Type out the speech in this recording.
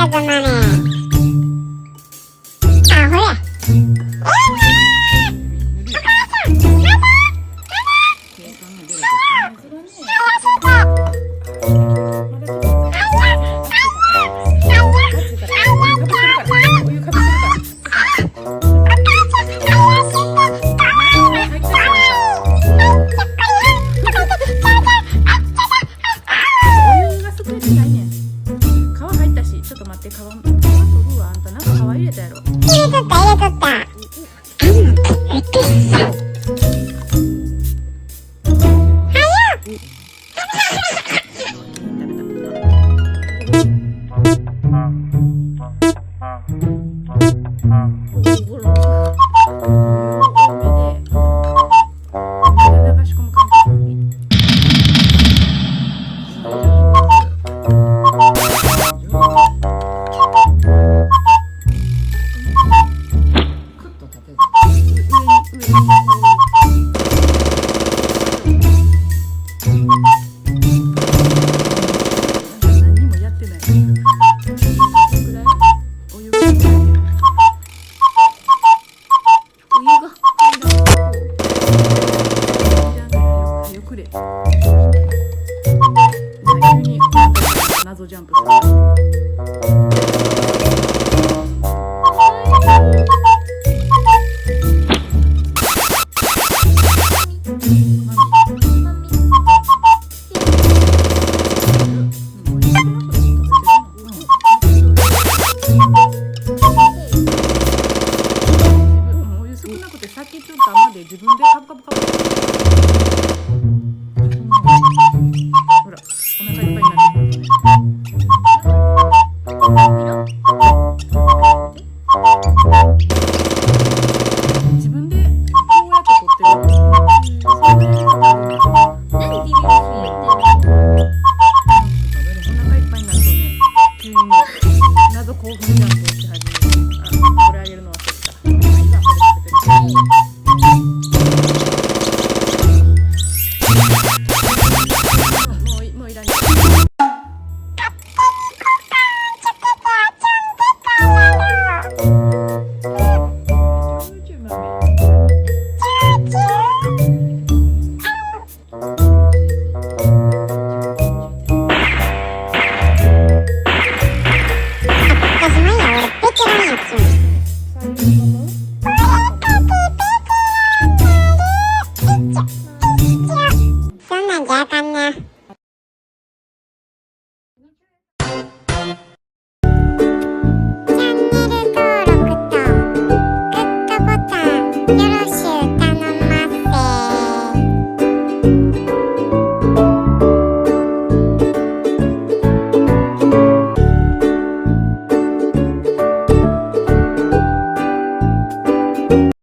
やつまね。あ、ほれ。謎ジャンプする。先ちょっと甘で自分でカブカブカブ。ほら、お腹いっぱいになってくるね。自分でこうやって取ってる。そんなやり方あるんだ。何ビビビビってお腹いっぱいになるとね、急に謎興奮ジャンプをし始める。あ、これあげるの忘れてた。今それ食べてる。もういらない。そんなんじゃあかんな。チャンネル登録とグッドボタンよろしく。